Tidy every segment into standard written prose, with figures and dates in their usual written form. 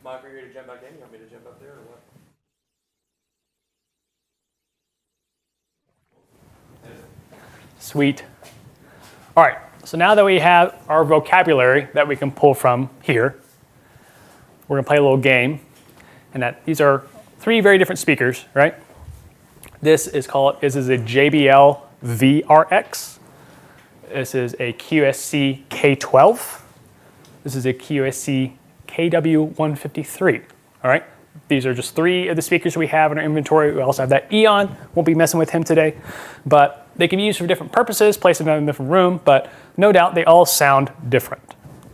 Mike, are you ready to jump back in? You want me to jump up there or what? Sweet. All right, so now that we have our vocabulary that we can pull from here, we're gonna play a little game. And that these are 3 very different speakers, right? This is a JBL VRX. This is a QSC K12. This is a QSC KW153, all right? These are just 3 of the speakers we have in our inventory. We also have that Eon. Won't be messing with him today, but they can be used for different purposes, place them in a different room, but no doubt they all sound different.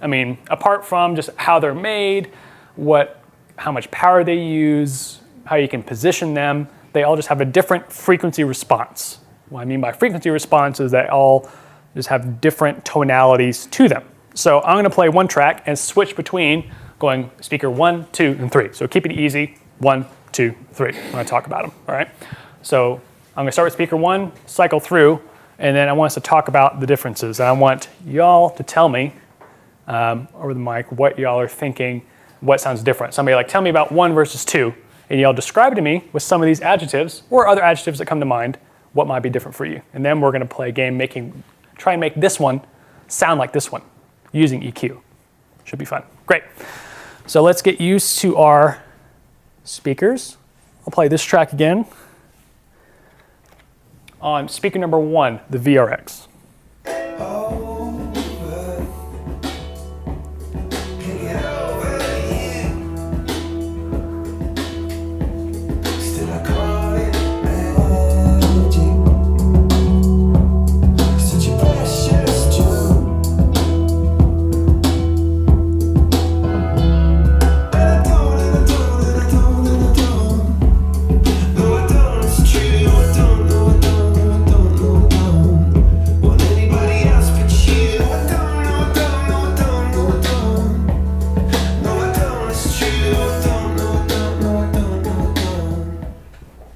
I mean, apart from just how they're made, how much power they use, how you can position them, they all just have a different frequency response. What I mean by frequency response is they all just have different tonalities to them. So I'm gonna play one track and switch between going speaker 1, 2, and 3. So keep it easy, 1, 2, 3. I'm gonna talk about them, all right? So I'm gonna start with speaker 1, cycle through, and then I want us to talk about the differences. And I want y'all to tell me over the mic what y'all are thinking, what sounds different. Somebody tell me about 1 versus 2, and y'all describe to me with some of these adjectives or other adjectives that come to mind what might be different for you. And then we're gonna play a game try and make this one sound like this one using EQ. Should be fun. Great. So let's get used to our speakers. I'll play this track again. On speaker number 1, the VRX.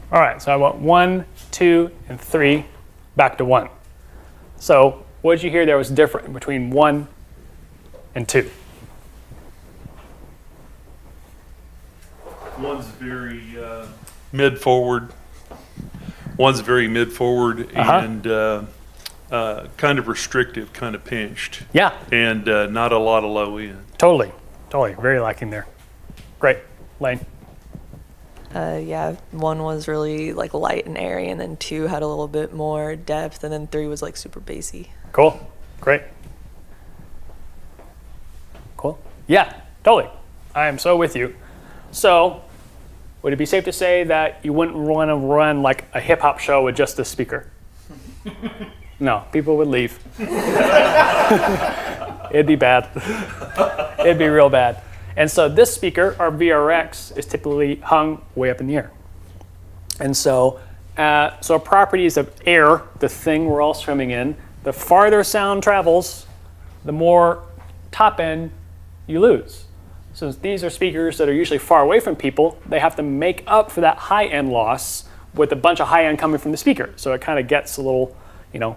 All right, so I want 1, 2, and 3, back to 1. So what did you hear there was different between 1 and 2? One's very mid-forward. One's very mid-forward and kind of restrictive, kind of pinched. Yeah. And not a lot of low end. Totally. Very liking there. Great. Lane? Yeah, 1 was really light and airy, and then 2 had a little bit more depth, and then 3 was super bassy. Cool. Great. Cool. Yeah, totally. I am so with you. So would it be safe to say that you wouldn't want to run a hip hop show with just this speaker? No, people would leave. It'd be bad. It'd be real bad. And so this speaker, our VRX, is typically hung way up in the air. And so properties of air, the thing we're all swimming in, the farther sound travels, the more top end you lose. Since these are speakers that are usually far away from people, they have to make up for that high end loss with a bunch of high end coming from the speaker. So it kind of gets a little, a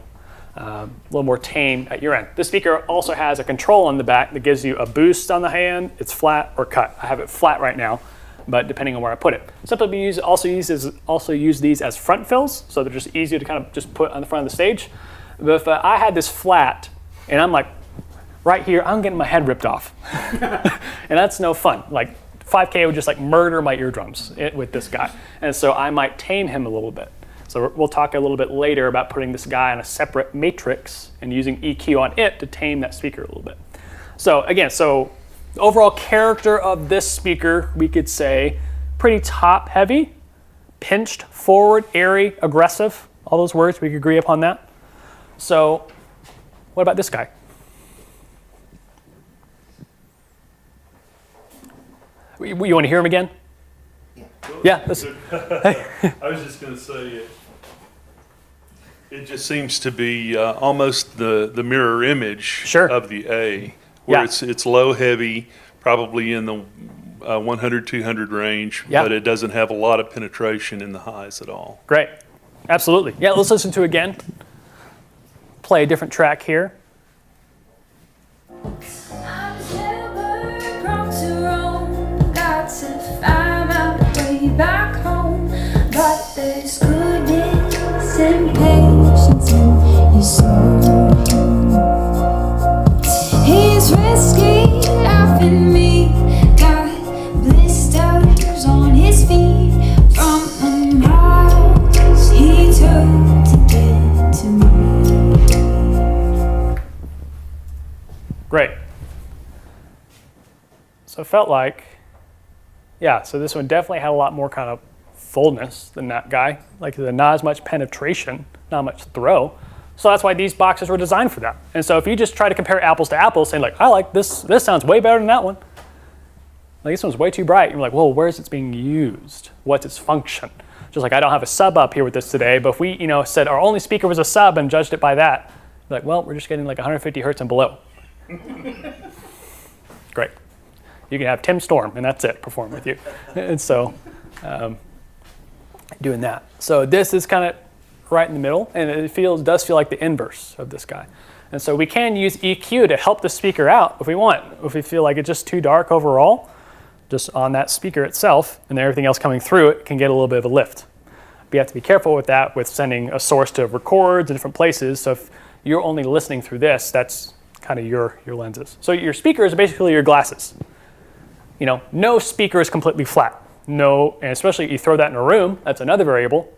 little more tame at your end. This speaker also has a control on the back that gives you a boost on the high end, it's flat or cut. I have it flat right now, but depending on where I put it. Some people also use these as front fills, so they're just easier to kind of just put on the front of the stage. But if I had this flat, and I'm right here, I'm getting my head ripped off. And that's no fun. 5K would just murder my eardrums with this guy. And so I might tame him a little bit. So we'll talk a little bit later about putting this guy on a separate matrix and using EQ on it to tame that speaker a little bit. So again, the overall character of this speaker, we could say pretty top heavy, pinched, forward, airy, aggressive, all those words, we could agree upon that. So what about this guy? You want to hear him again? Yeah. I was just going to say it just seems to be almost the mirror image of the A, where it's low heavy, probably in the 100, 200 range, but it doesn't have a lot of penetration in the highs at all. Great. Absolutely. Yeah, let's listen to it again. Play a different track here. was risky, laughing me. Got blisters on his feet from the miles he took to get to me. Great. So it felt like, yeah, so this one definitely had a lot more kind of fullness than that guy. Like not as much penetration, not much throw. So that's why these boxes were designed for that. And so if you just try to compare apples to apples, saying like, I like this sounds way better than that one. Like this one's way too bright. You're like, well, where's it being used? What's its function? Just like I don't have a sub up here with this today, but if we, said our only speaker was a sub and judged it by that, like, well, we're just getting like 150 hertz and below. Great. You can have Tim Storm and that's it, perform with you. And so doing that. So this is kind of right in the middle, and it does feel like the inverse of this guy. And so we can use EQ to help the speaker out if we want. If we feel like it's just too dark overall, just on that speaker itself, and then everything else coming through it can get a little bit of a lift. But you have to be careful with that, with sending a source to records in different places. So if you're only listening through this, that's kind of your lenses. So your speaker is basically your glasses. No speaker is completely flat. No, and especially you throw that in a room, that's another variable.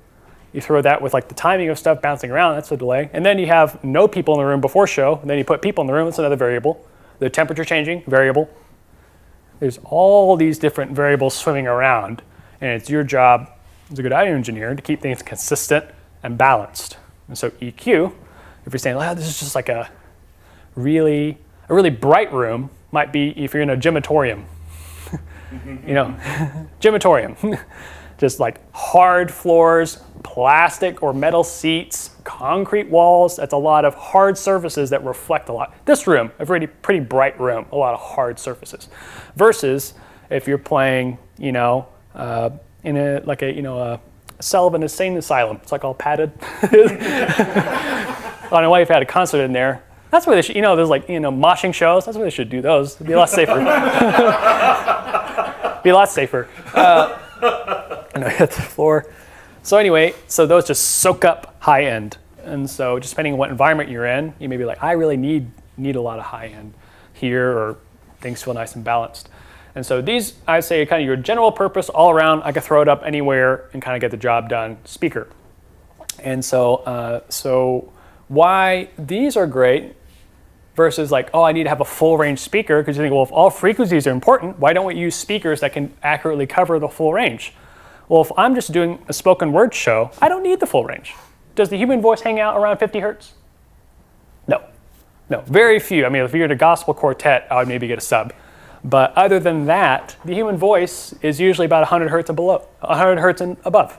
You throw that with like the timing of stuff bouncing around, that's a delay. And then you have no people in the room before show, and then you put people in the room, that's another variable. The temperature changing, variable. There's all these different variables swimming around, and it's your job as a good audio engineer to keep things consistent and balanced. And so EQ, if you're saying, oh, this is just like a really bright room, might be if you're in a gymatorium. Gymatorium. Just like hard floors, plastic or metal seats, concrete walls. That's a lot of hard surfaces that reflect a lot. This room, a pretty bright room, a lot of hard surfaces. Versus if you're playing, in a cell of an insane asylum. It's like all padded. I don't know why you've had a concert in there. That's where they should, there's like, moshing shows. That's where they should do those. It'd be a lot safer. Be a lot safer. Hit the floor. So anyway, so those just soak up high end. And so just depending on what environment you're in, you may be like, I really need a lot of high end here, or things feel nice and balanced. And so these, I'd say, kind of your general purpose all around, I could throw it up anywhere and kind of get the job done speaker. And so why these are great versus like, oh, I need to have a full range speaker, because you think, well, if all frequencies are important, why don't we use speakers that can accurately cover the full range? Well, if I'm just doing a spoken word show, I don't need the full range. Does the human voice hang out around 50 hertz? No, very few. I mean, if you're at a gospel quartet, I would maybe get a sub. But other than that, the human voice is usually about 100 hertz and below, 100 hertz and above.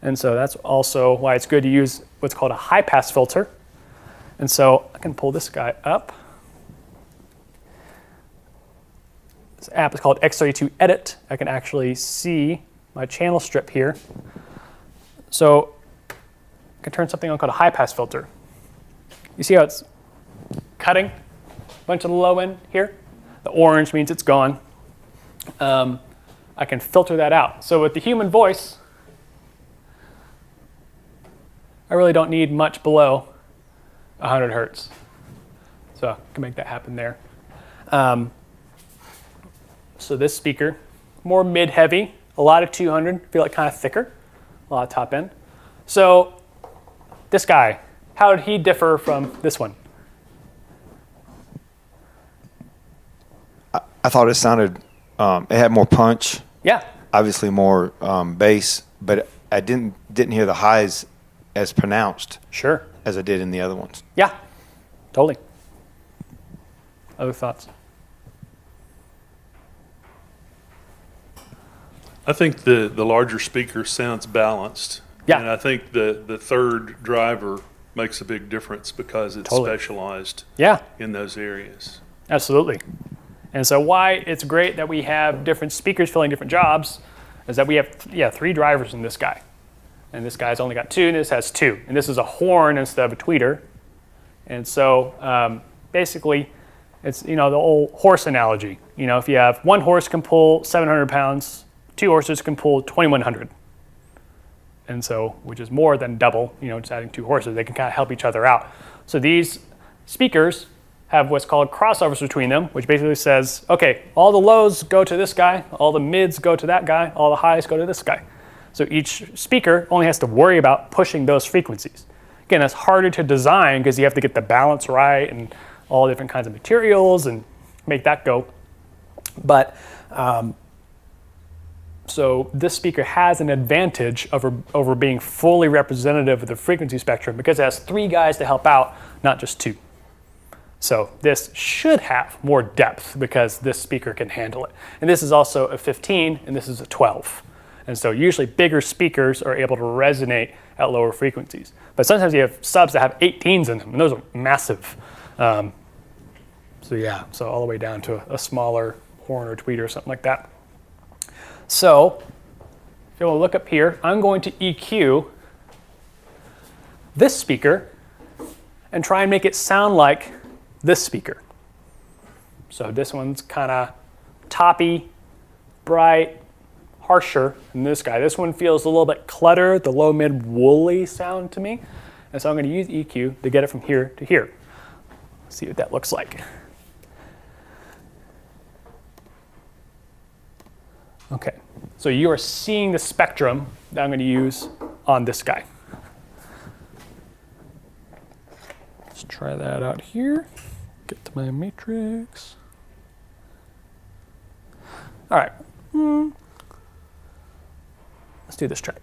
And so that's also why it's good to use what's called a high pass filter. And so I can pull this guy up. This app is called X32 Edit. I can actually see my channel strip here. So I can turn something on called a high pass filter. You see how it's cutting a bunch of the low end here? The orange means it's gone. I can filter that out. So with the human voice, I really don't need much below 100 hertz. So I can make that happen there. So this speaker, more mid-heavy, a lot of 200, feel like kind of thicker, a lot of top end. So this guy, how did he differ from this one? I thought it sounded, it had more punch. Yeah. Obviously more bass, but I didn't hear the highs as pronounced. Sure. As I did in the other ones. Yeah, totally. Other thoughts? I think the larger speaker sounds balanced. Yeah. And I think the third driver makes a big difference because it's specialized in those areas. Absolutely. And so why it's great that we have different speakers filling different jobs is that we have 3 drivers in this guy. And this guy's only got 2, and this has 2. And this is a horn instead of a tweeter. And so basically, it's the old horse analogy. If you have 1 horse can pull 700 pounds, 2 horses can pull 2,100. And so, which is more than double, just adding 2 horses, they can kind of help each other out. So these speakers have what's called crossovers between them, which basically says, okay, all the lows go to this guy, all the mids go to that guy, all the highs go to this guy. So each speaker only has to worry about pushing those frequencies. Again, that's harder to design because you have to get the balance right and all different kinds of materials and make that go. But so this speaker has an advantage over being fully representative of the frequency spectrum because it has 3 guys to help out, not just 2. So this should have more depth because this speaker can handle it. And this is also a 15 and this is a 12. And so usually bigger speakers are able to resonate at lower frequencies. But sometimes you have subs that have 18s in them, and those are massive. So all the way down to a smaller horn or tweeter or something like that. So if you want to look up here, I'm going to EQ this speaker and try and make it sound like this speaker. So this one's kind of toppy, bright, harsher than this guy. This one feels a little bit cluttered, the low, mid, woolly sound to me. And so I'm going to use EQ to get it from here to here. Let's see what that looks like. Okay, so you are seeing the spectrum that I'm going to use on this guy. Let's try that out here. Get to my matrix. All right. Let's do this track.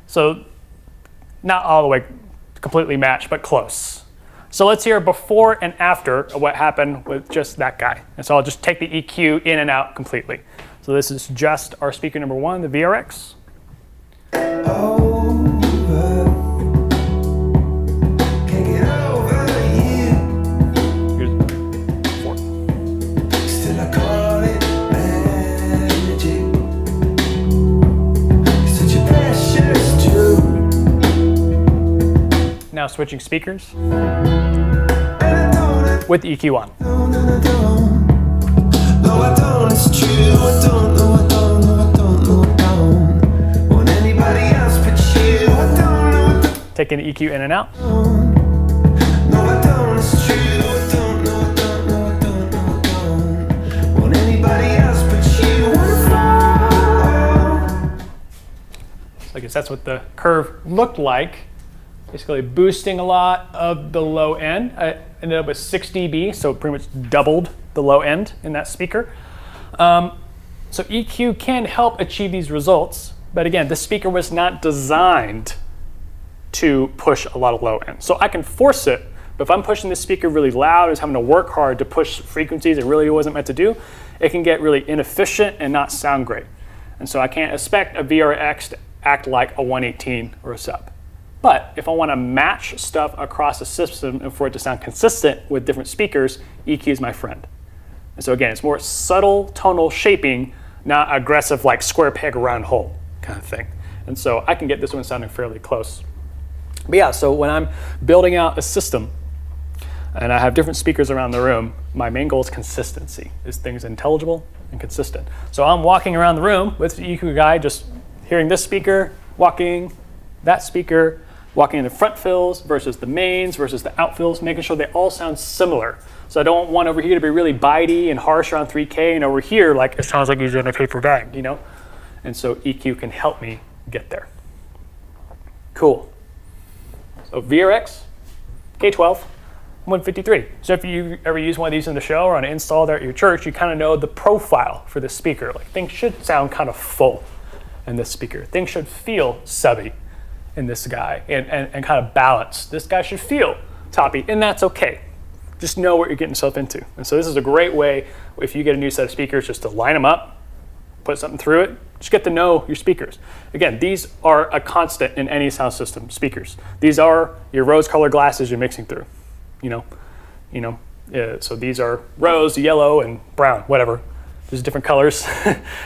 So not all the way completely matched, but close. So let's hear before and after of what happened with just that guy. And so I'll just take the EQ in and out completely. So this is just our speaker number 1, the VRX. Now switching speakers with the EQ on. Taking the EQ in and out. So I guess that's what the curve looked like. Basically boosting a lot of the low end. I ended up with 6 dB, so pretty much doubled the low end in that speaker. So EQ can help achieve these results, but again, this speaker was not designed to push a lot of low end. So I can force it, but if I'm pushing this speaker really loud and is having to work hard to push frequencies it really wasn't meant to do, it can get really inefficient and not sound great. And so I can't expect a VRX to act like a 118 or a sub. But if I want to match stuff across the system and for it to sound consistent with different speakers, EQ is my friend. And so again, it's more subtle tonal shaping, not aggressive like square peg round hole kind of thing. And so I can get this one sounding fairly close. But yeah, so when I'm building out a system and I have different speakers around the room, my main goal is consistency. Is things intelligible and consistent? So I'm walking around the room with the EQ guy, just hearing this speaker, walking, that speaker, walking in the front fills versus the mains versus the out fills, making sure they all sound similar. So I don't want over here to be really bitey and harsh around 3K, and over here, like it sounds like he's in a paper bag, you know? And so EQ can help me get there. Cool. So VRX, K12, 153. So if you ever use one of these in the show or on an install there at your church, you kind of know the profile for this speaker. Like things should sound kind of full in this speaker. Things should feel subby in this guy and kind of balanced. This guy should feel toppy, and that's okay. Just know what you're getting yourself into. And so this is a great way, if you get a new set of speakers, just to line them up, put something through it, just get to know your speakers. Again, these are a constant in any sound system, speakers. These are your rose-colored glasses you're mixing through, so these are rose, yellow, and brown, whatever. There's different colors.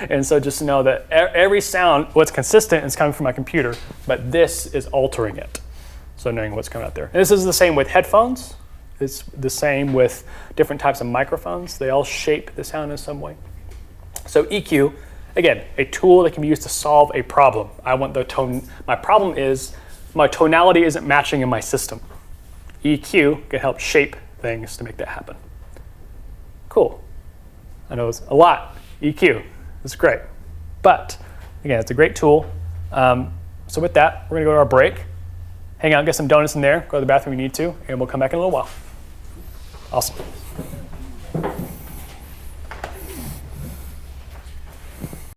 And so just to know that every sound, what's consistent is coming from my computer, but this is altering it. So knowing what's coming out there. And this is the same with headphones. It's the same with different types of microphones. They all shape the sound in some way. So EQ, again, a tool that can be used to solve a problem. I want the tone. My problem is my tonality isn't matching in my system. EQ can help shape things to make that happen. Cool. I know it's a lot, EQ. It's great. But again, it's a great tool. So with that, we're going to go to our break, hang out, get some donuts in there, go to the bathroom if you need to, and we'll come back in a little while. Awesome.